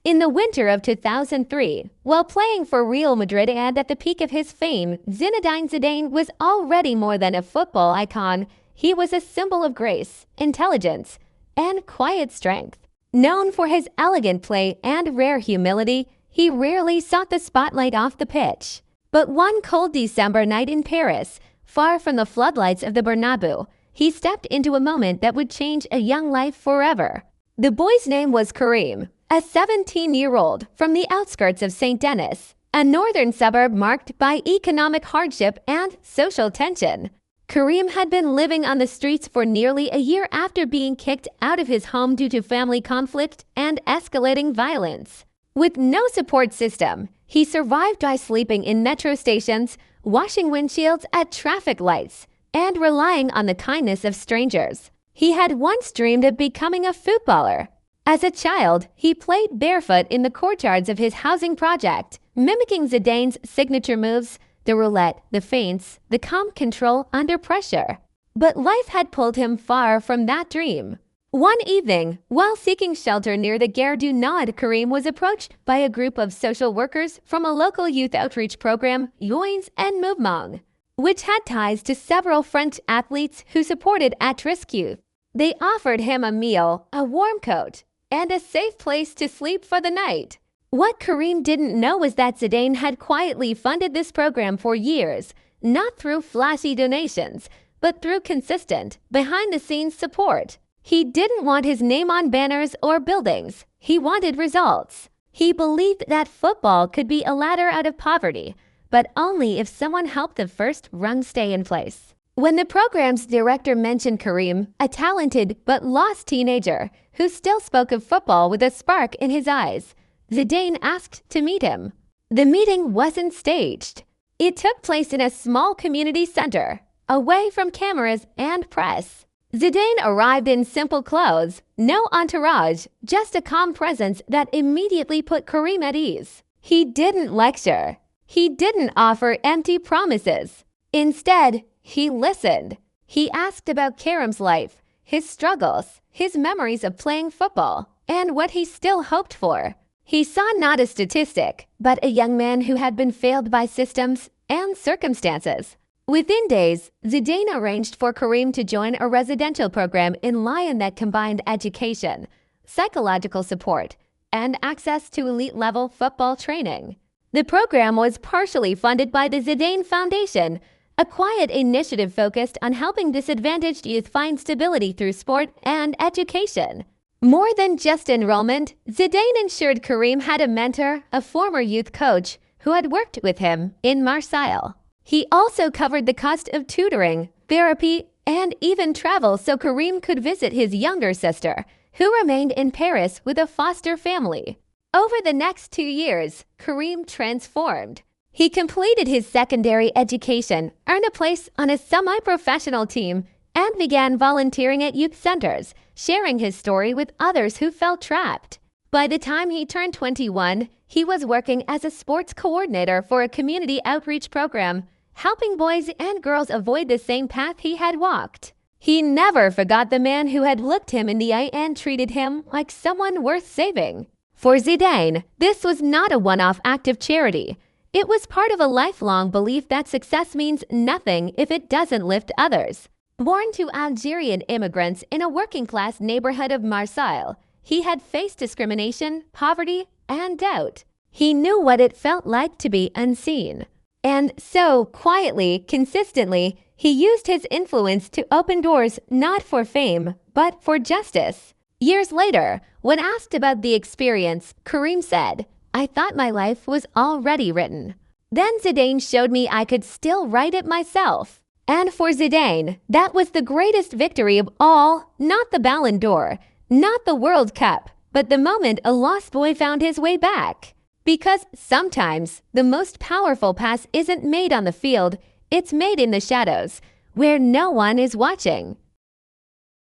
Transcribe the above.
In the winter of 2003, while playing for Real Madrid and at the peak of his fame, Zinedine Zidane was already more than a football icon. He was a symbol of grace, intelligence, and quiet strength. Known for his elegant play and rare humility, he rarely sought the spotlight off the pitch. But one cold December night in Paris, far from the floodlights of the Bernabéu, he stepped into a moment that would change a young life forever. The boy's name was Karim, a 17-year-old from the outskirts of St. Denis, a northern suburb marked by economic hardship and social tension. Karim had been living on the streets for nearly a year after being kicked out of his home due to family conflict and escalating violence. With no support system, he survived by sleeping in metro stations, washing windshields at traffic lights, and relying on the kindness of strangers. He had once dreamed of becoming a footballer. As a child, he played barefoot in the courtyards of his housing project, mimicking Zidane's signature moves, the roulette, the feints, the calm control under pressure. But life had pulled him far from that dream. One evening, while seeking shelter near the Gare du Nord, Karim was approached by a group of social workers from a local youth outreach program, Yoins and Mouvement, which had ties to several French athletes who supported at-risk youth. They offered him a meal, a warm coat, and a safe place to sleep for the night. What Karim didn't know was that Zidane had quietly funded this program for years, not through flashy donations, but through consistent, behind-the-scenes support. He didn't want his name on banners or buildings. He wanted results. He believed that football could be a ladder out of poverty, but only if someone helped the first rung stay in place. When the program's director mentioned Karim, a talented but lost teenager who still spoke of football with a spark in his eyes, Zidane asked to meet him. The meeting wasn't staged. It took place in a small community center, away from cameras and press. Zidane arrived in simple clothes, no entourage, just a calm presence that immediately put Karim at ease. He didn't lecture. He didn't offer empty promises. Instead, he listened. He asked about Karim's life, his struggles, his memories of playing football, and what he still hoped for. He saw not a statistic, but a young man who had been failed by systems and circumstances. Within days, Zidane arranged for Karim to join a residential program in Lyon that combined education, psychological support, and access to elite-level football training. The program was partially funded by the Zidane Foundation, a quiet initiative focused on helping disadvantaged youth find stability through sport and education. More than just enrollment, Zidane ensured Karim had a mentor, a former youth coach, who had worked with him in Marseille. He also covered the cost of tutoring, therapy, and even travel so Karim could visit his younger sister, who remained in Paris with a foster family. Over the next 2 years, Karim transformed. He completed his secondary education, earned a place on a semi-professional team, and began volunteering at youth centers, sharing his story with others who felt trapped. By the time he turned 21, he was working as a sports coordinator for a community outreach program, helping boys and girls avoid the same path he had walked. He never forgot the man who had looked him in the eye and treated him like someone worth saving. For Zidane, this was not a one-off act of charity. It was part of a lifelong belief that success means nothing if it doesn't lift others. Born to Algerian immigrants in a working-class neighborhood of Marseille, he had faced discrimination, poverty, and doubt. He knew what it felt like to be unseen. And so, quietly, consistently, he used his influence to open doors not for fame, but for justice. Years later, when asked about the experience, Karim said, "I thought my life was already written. Then Zidane showed me I could still write it myself." And for Zidane, that was the greatest victory of all, not the Ballon d'Or, not the World Cup, but the moment a lost boy found his way back. Because sometimes the most powerful pass isn't made on the field, it's made in the shadows, where no one is watching.